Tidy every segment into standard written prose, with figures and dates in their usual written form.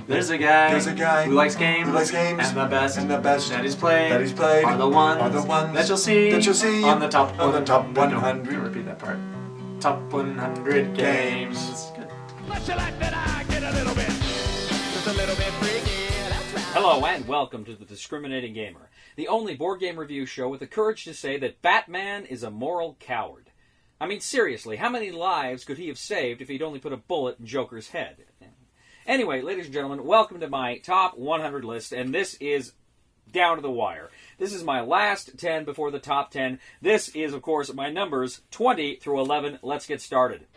There's a guy who likes games, and the best that he's played are the ones that you'll see on the top 100. Repeat that part. Top 100 games. Good. Much like that, I get a little bit, just a little bit freaky. That's right. Hello and welcome to The Discriminating Gamer, the only board game review show with the courage to say that Batman is a moral coward. I mean, seriously, how many lives could he have saved if he'd only put a bullet in Joker's head? Anyway, ladies and gentlemen, welcome to my top 100 list, and this is down to the wire. This is my last 10 before the top 10. This is, of course, my numbers 20 through 11. Let's get started.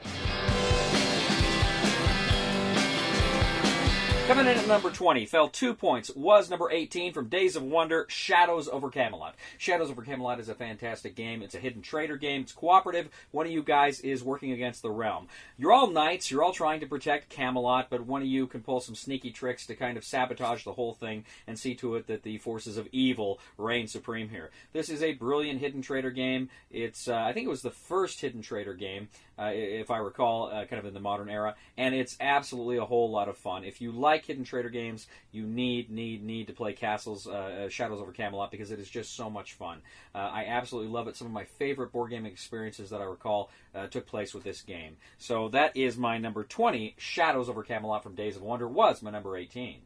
Coming in at number 20, fell 2 points, was number 18 from Days of Wonder, Shadows over Camelot. Shadows over Camelot is a fantastic game. It's a hidden trader game. It's cooperative. One of you guys is working against the realm. You're all knights. You're all trying to protect Camelot, but one of you can pull some sneaky tricks to kind of sabotage the whole thing and see to it that the forces of evil reign supreme here. This is a brilliant hidden trader game. It's, I think it was the first hidden trader game, if I recall, kind of in the modern era, and it's absolutely a whole lot of fun. If you like hidden trader games, you need to play Shadows over Camelot, because it is just so much fun. I absolutely love it. Some of my favorite board gaming experiences that I recall took place with this game. So that is my number 20, Shadows over Camelot from Days of Wonder, was my number 18.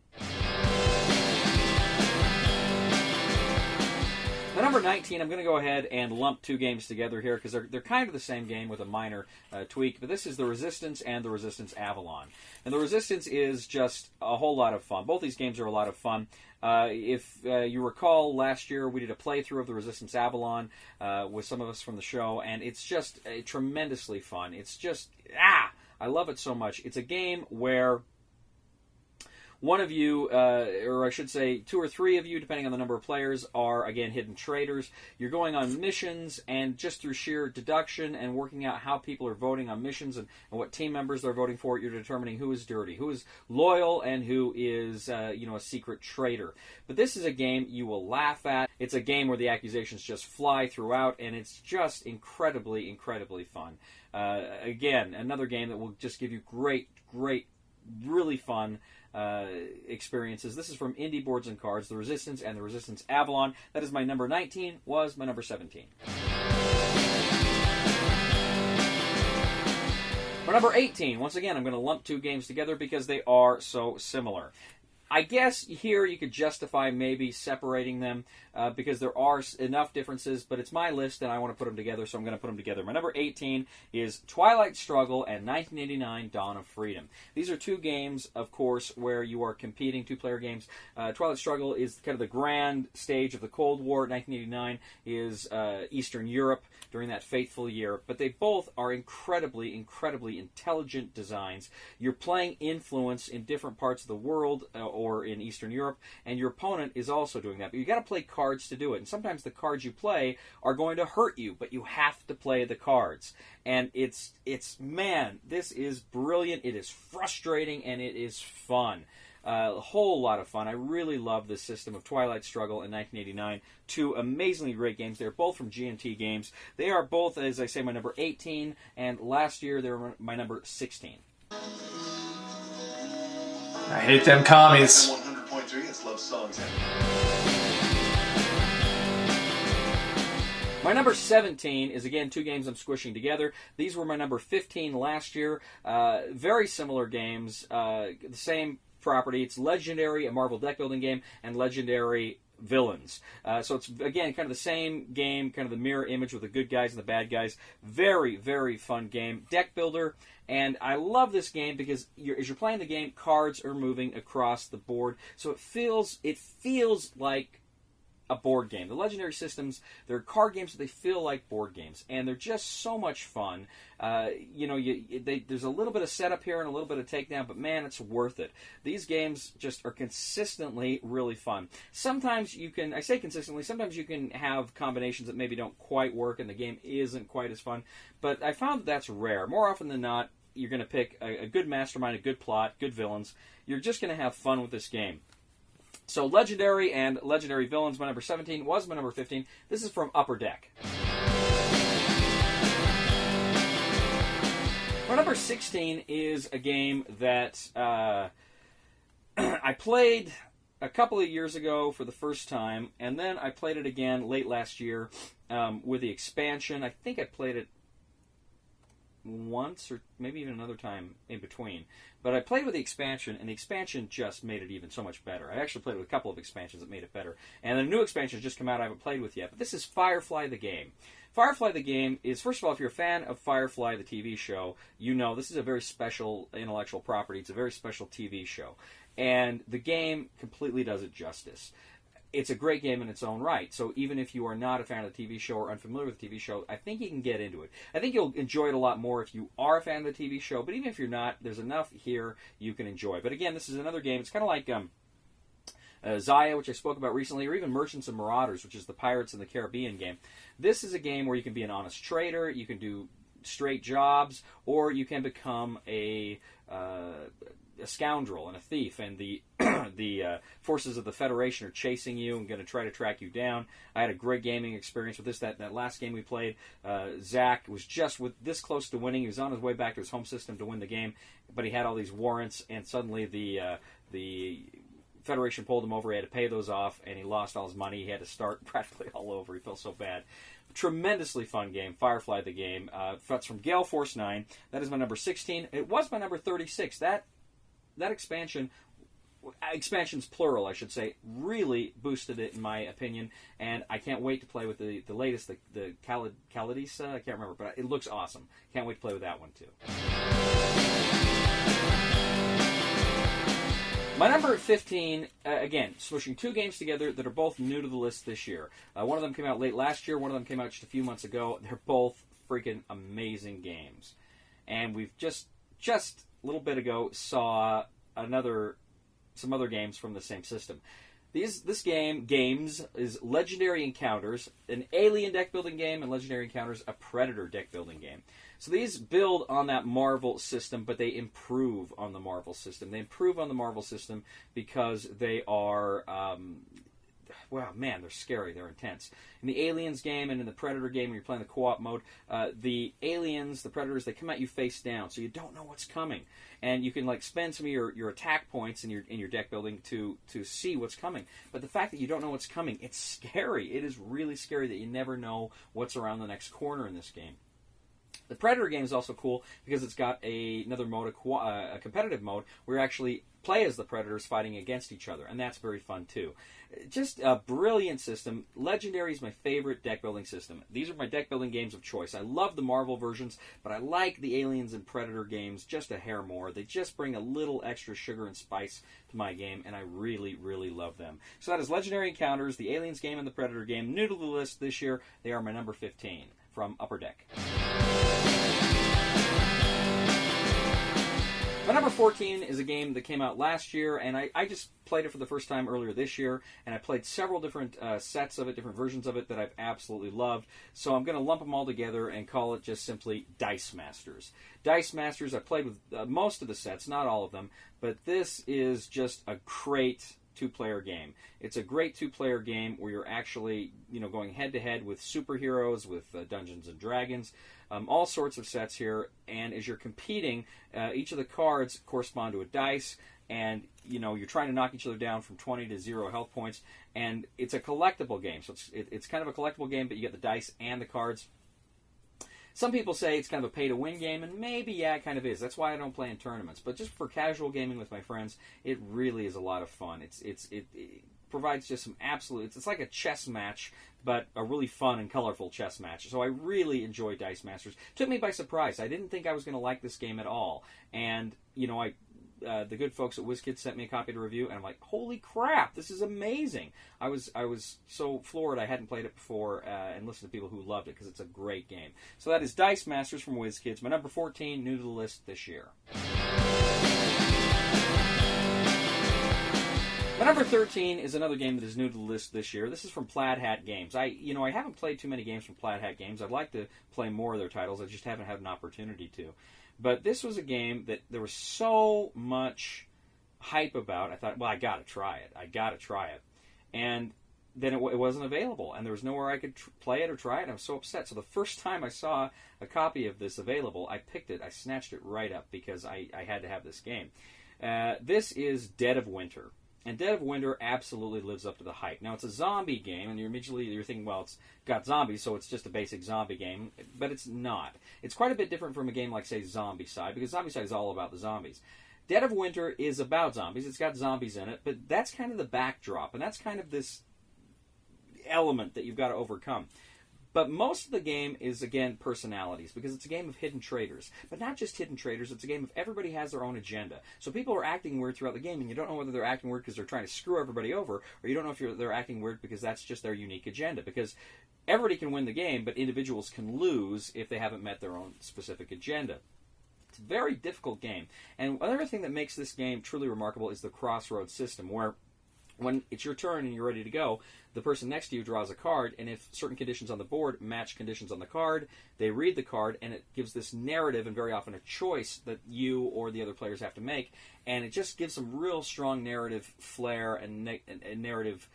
My number 19, I'm going to go ahead and lump two games together here because they're kind of the same game with a minor tweak, but this is the Resistance and the Resistance Avalon. And the Resistance is just a whole lot of fun. Both these games are a lot of fun. If you recall, last year we did a playthrough of the Resistance Avalon with some of us from the show, and it's just tremendously fun. It's just, I love it so much. It's a game where one of you, or I should say 2 or 3 of you, depending on the number of players, are, again, hidden traders. You're going on missions, and just through sheer deduction and working out how people are voting on missions and what team members they're voting for, you're determining who is dirty, who is loyal, and who is, a secret traitor. But this is a game you will laugh at. It's a game where the accusations just fly throughout, and it's just incredibly, incredibly fun. Again, another game that will just give you great, really fun experiences. This is from Indie Boards and Cards, the Resistance and the Resistance Avalon. That is my number 19, was my number 17. For number 18, once again, I'm going to lump two games together because they are so similar. I guess here you could justify maybe separating them because there are enough differences, but it's my list and I want to put them together, so I'm going to put them together. My number 18 is Twilight Struggle and 1989 Dawn of Freedom. These are two games, of course, where you are competing, two-player games. Twilight Struggle is kind of the grand stage of the Cold War. 1989 is Eastern Europe during that fateful year, but they both are incredibly, incredibly intelligent designs. You're playing influence in different parts of the world, or in Eastern Europe, and your opponent is also doing that. But you got to play cards to do it, and sometimes the cards you play are going to hurt you, but you have to play the cards. And it's man, this is brilliant. It is frustrating, and it is fun. A whole lot of fun. I really love this system of Twilight Struggle and 1989. Two amazingly great games. They're both from G&T Games. They are both, as I say, my number 18, and last year they were my number 16. I hate them commies. 100.3, it's Love Songs. My number 17 is, again, two games I'm squishing together. These were my number 15 last year. Very similar games. The same property. It's Legendary, a Marvel deck building game, and Legendary Villains. So it's, again, kind of the same game, kind of the mirror image with the good guys and the bad guys. Very, very fun game. Deck builder. And I love this game because as you're playing the game, cards are moving across the board. So it feels like a board game. The Legendary systems, they're card games, but they feel like board games. And they're just so much fun. There's a little bit of setup here and a little bit of takedown, but man, it's worth it. These games just are consistently really fun. Sometimes you can, I say consistently, sometimes you can have combinations that maybe don't quite work and the game isn't quite as fun. But I found that's rare. More often than not, you're going to pick a good mastermind, a good plot, good villains. You're just going to have fun with this game. So Legendary and Legendary Villains, my number 17, was my number 15. This is from Upper Deck. My number 16 is a game that I played a couple of years ago for the first time, and then I played it again late last year with the expansion. I think I played it once or maybe even another time in between. But I played with the expansion, and the expansion just made it even so much better. I actually played with a couple of expansions that made it better. And the new expansion has just come out I haven't played with yet. But this is Firefly the Game. Firefly the Game is, first of all, if you're a fan of Firefly the TV show, you know this is a very special intellectual property. It's a very special TV show. And the game completely does it justice. It's a great game in its own right. So even if you are not a fan of the TV show or unfamiliar with the TV show, I think you can get into it. I think you'll enjoy it a lot more if you are a fan of the TV show. But even if you're not, there's enough here you can enjoy. But again, this is another game. It's kind of like Zaya, which I spoke about recently, or even Merchants and Marauders, which is the Pirates in the Caribbean game. This is a game where you can be an honest trader, you can do straight jobs, or you can become a scoundrel and a thief, and the forces of the Federation are chasing you and going to try to track you down. I had a great gaming experience with this. That last game we played, Zach was just this close to winning. He was on his way back to his home system to win the game, but he had all these warrants, and suddenly the Federation pulled him over. He had to pay those off, and he lost all his money. He had to start practically all over. He felt so bad. Tremendously fun game, Firefly the Game. That's from Gale Force 9. That is my number 16. It was my number 36. That expansions plural, I should say, really boosted it in my opinion, and I can't wait to play with the latest, the Caladisa. I can't remember, but it looks awesome. Can't wait to play with that one too. My number 15, again, swishing two games together that are both new to the list this year. One of them came out late last year, one of them came out just a few months ago. They're both freaking amazing games. And we've just a little bit ago saw some other games from the same system. This games is Legendary Encounters, an alien deck building game, and Legendary Encounters, a Predator deck building game. So these build on that Marvel system, but they improve on the Marvel system. They improve on the Marvel system because they are, they're scary. They're intense. In the Aliens game and in the Predator game, when you're playing the co-op mode, the aliens, the Predators, they come at you face down, so you don't know what's coming. And you can spend some of your attack points in your deck building to see what's coming. But the fact that you don't know what's coming, it's scary. It is really scary that you never know what's around the next corner in this game. The Predator game is also cool because it's got another mode, a competitive mode, where you actually play as the Predators fighting against each other, and that's very fun too. Just a brilliant system. Legendary is my favorite deck building system. These are my deck building games of choice. I love the Marvel versions, but I like the Aliens and Predator games just a hair more. They just bring a little extra sugar and spice to my game, and I really, really love them. So that is Legendary Encounters, the Aliens game and the Predator game. New to the list this year, they are my number 15 from Upper Deck. My number 14 is a game that came out last year, and I just played it for the first time earlier this year, and I played several different sets of it, different versions of it that I've absolutely loved. So I'm going to lump them all together and call it just simply Dice Masters. Dice Masters, I played with most of the sets, not all of them, but this is just a great two-player game. It's a great two-player game where you're actually, going head-to-head with superheroes, with Dungeons and Dragons, all sorts of sets here. And as you're competing, each of the cards correspond to a dice, and you're trying to knock each other down from 20 to 0 health points. And it's a collectible game, so it's kind of a collectible game, but you get the dice and the cards. Some people say it's kind of a pay-to-win game, and maybe, yeah, it kind of is. That's why I don't play in tournaments. But just for casual gaming with my friends, it really is a lot of fun. It provides just some absolute... It's like a chess match, but a really fun and colorful chess match. So I really enjoy Dice Masters. Took me by surprise. I didn't think I was going to like this game at all. And, the good folks at WizKids sent me a copy to review, and I'm like, holy crap, this is amazing. I was so floored I hadn't played it before and listened to people who loved it because it's a great game. So that is Dice Masters from WizKids, my number 14, new to the list this year. My number 13 is another game that is new to the list this year. This is from Plaid Hat Games. I haven't played too many games from Plaid Hat Games. I'd like to play more of their titles. I just haven't had an opportunity to. But this was a game that there was so much hype about. I thought, well, I got to try it. And then it wasn't available, and there was nowhere I could play it or try it. I was so upset. So the first time I saw a copy of this available, I picked it. I snatched it right up because I had to have this game. This is Dead of Winter. And Dead of Winter absolutely lives up to the hype. Now, it's a zombie game, and you're thinking, well, it's got zombies, so it's just a basic zombie game. But it's not. It's quite a bit different from a game like, say, Zombicide, because Zombicide is all about the zombies. Dead of Winter is about zombies. It's got zombies in it, but that's kind of the backdrop, and that's kind of this element that you've got to overcome. But most of the game is, again, personalities, because it's a game of hidden traitors. But not just hidden traitors, it's a game of everybody has their own agenda. So people are acting weird throughout the game, and you don't know whether they're acting weird because they're trying to screw everybody over, or you don't know if they're acting weird because that's just their unique agenda. Because everybody can win the game, but individuals can lose if they haven't met their own specific agenda. It's a very difficult game. And another thing that makes this game truly remarkable is the crossroads system, where when it's your turn and you're ready to go, the person next to you draws a card, and if certain conditions on the board match conditions on the card, they read the card, and it gives this narrative, and very often a choice that you or the other players have to make, and it just gives some real strong narrative flair and narrative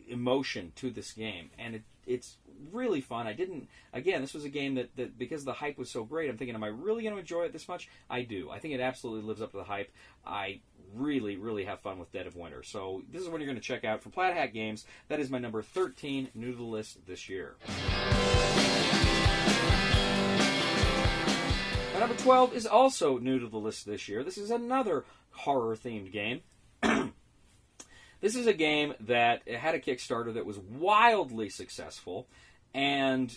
emotion to this game, and it's really fun. This was a game that because the hype was so great, I'm thinking, am I really going to enjoy it this much? I do. I think it absolutely lives up to the hype. I really, really have fun with Dead of Winter. So this is what you're going to check out from Plaid Hat Games. That is my number 13 new to the list this year. My number 12 is also new to the list this year. This is another horror-themed game. This is a game that had a Kickstarter that was wildly successful, and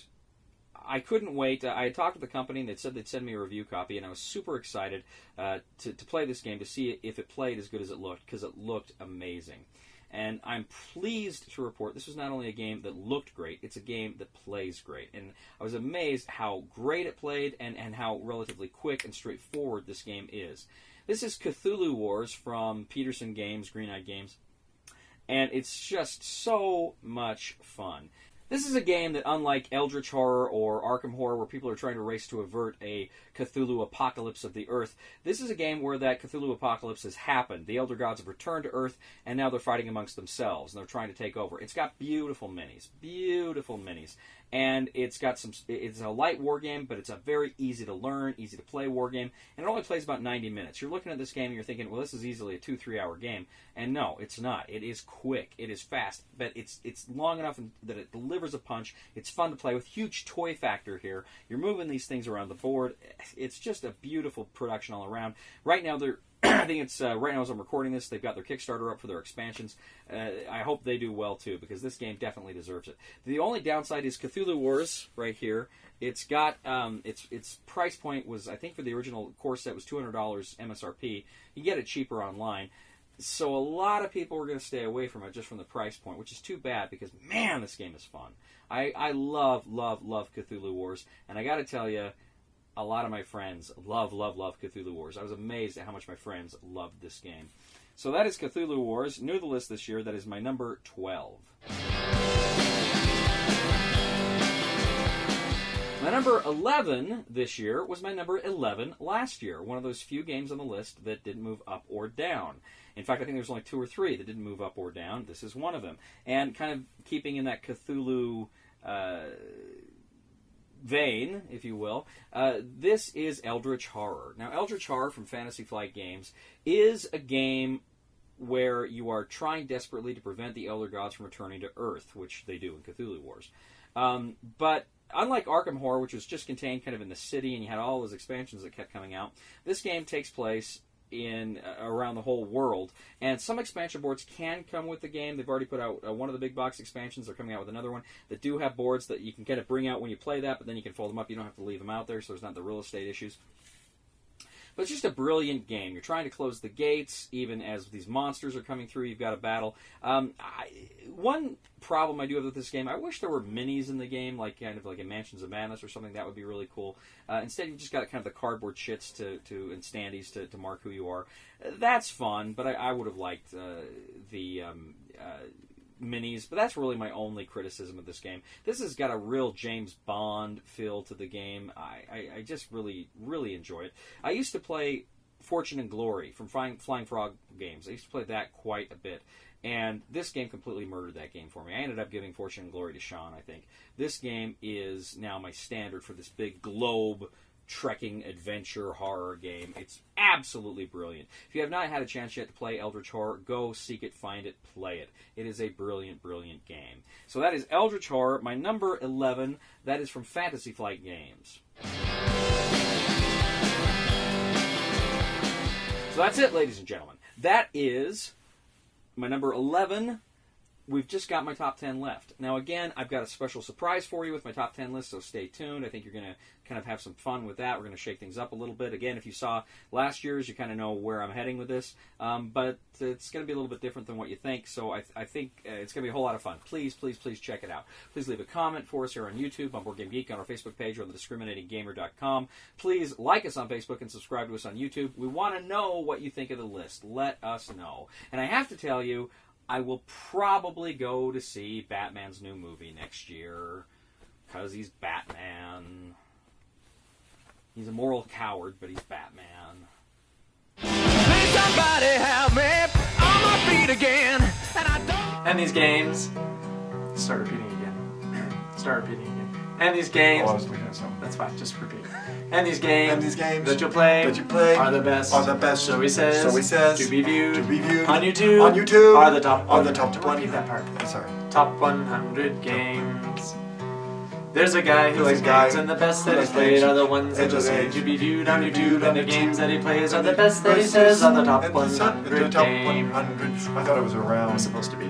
I couldn't wait. I had talked to the company, and they said they'd send me a review copy, and I was super excited to play this game, to see if it played as good as it looked, because it looked amazing. And I'm pleased to report this was not only a game that looked great, it's a game that plays great. And I was amazed how great it played and how relatively quick and straightforward this game is. This is Cthulhu Wars from Peterson Games, Green Eye Games. And it's just so much fun. This is a game that, unlike Eldritch Horror or Arkham Horror, where people are trying to race to avert a Cthulhu apocalypse of the Earth, this is a game where that Cthulhu apocalypse has happened. The Elder Gods have returned to Earth, and now they're fighting amongst themselves, and they're trying to take over. It's got beautiful minis. And it's a light war game, but it's a very easy to learn, easy to play war game, and it only plays about 90 minutes. You're looking at this game and you're thinking, well, this is easily a 2-3 hour game. And no, it's not. It is quick, it is fast, but it's long enough that it delivers a punch. It's fun to play with, huge toy factor here. You're moving these things around the board. It's just a beautiful production all around. Right now, I think it's right now as I'm recording this, they've got their Kickstarter up for their expansions. I hope they do well too, because this game definitely deserves it. The only downside is Cthulhu Wars right here. It's got its price point was, I think, for the original core set was $200 MSRP. You get it cheaper online. So a lot of people are going to stay away from it just from the price point, which is too bad, because man, this game is fun. I love Cthulhu Wars, and I got to tell you, a lot of my friends love Cthulhu Wars. I was amazed at how much my friends loved this game. So that is Cthulhu Wars, new to the list this year. That is my number 12. My number 11 this year was my number 11 last year. One of those few games on the list that didn't move up or down. In fact, I think there's only 2 or 3 that didn't move up or down. This is one of them. And kind of keeping in that Cthulhu vein, if you will, this is Eldritch Horror. Now, Eldritch Horror from Fantasy Flight Games is a game where you are trying desperately to prevent the Elder Gods from returning to Earth, which they do in Cthulhu Wars. But unlike Arkham Horror, which was just contained kind of in the city, and you had all those expansions that kept coming out, this game takes place in around the whole world, and some expansion boards can come with the game. They've already put out one of the big box expansions. They're coming out with another one that do have boards that you can kind of bring out when you play that, but then you can fold them up. You don't have to leave them out there, so there's not the real estate issues. But it's just a brilliant game. You're trying to close the gates, even as these monsters are coming through. You've got to battle. One problem I do have with this game, I wish there were minis in the game, like kind of like in Mansions of Madness or something. That would be really cool. Instead, you've just got kind of the cardboard shits and standees to mark who you are. That's fun, but I would have liked the minis, but that's really my only criticism of this game. This has got a real James Bond feel to the game. I just really enjoy it. I used to play Fortune and Glory from Flying Frog Games. I used to play that quite a bit, and this game completely murdered that game for me. I ended up giving Fortune and Glory to Sean, I think. This game is now my standard for this big globe trekking adventure horror game. It's absolutely brilliant. If you have not had a chance yet to play Eldritch Horror, go seek it, find it, play it. It is a brilliant, brilliant game. So that is Eldritch Horror. My number 11, that is from Fantasy Flight Games. So that's it, ladies and gentlemen. That is my number 11. We've just got my top 10 left. Now, again, I've got a special surprise for you with my top 10 list, so stay tuned. I think you're going to kind of have some fun with that. We're going to shake things up a little bit. Again, if you saw last year's, you kind of know where I'm heading with this. But it's going to be a little bit different than what you think, so I think it's going to be a whole lot of fun. Please, please, please check it out. Please leave a comment for us here on YouTube, on Board Game Geek, on our Facebook page, or on thediscriminatinggamer.com. Please like us on Facebook and subscribe to us on YouTube. We want to know what you think of the list. Let us know. And I have to tell you, I will probably go to see Batman's new movie next year, because he's Batman. He's a moral coward, but he's Batman. Please somebody help me on my feet again. And I don't. And these games. Start repeating again. Start repeating again. And these games. Oh, I was looking at something. That's fine, just repeat. And these games. And these games that you play. Are the best. Are the best. So he says. So he says. To be viewed. To be viewed. On YouTube. On YouTube. Are the top. Are the top 20. Repeat that part. Sorry. Top 100 games. There's a guy who There's likes a guy games, and the best that who he's likes played games. are the ones that And are just made to be viewed on to be YouTube, viewed and on the YouTube. games that he plays are And the best that he says are the top and 100 the top games. 100. I thought it was I'm around. supposed to be.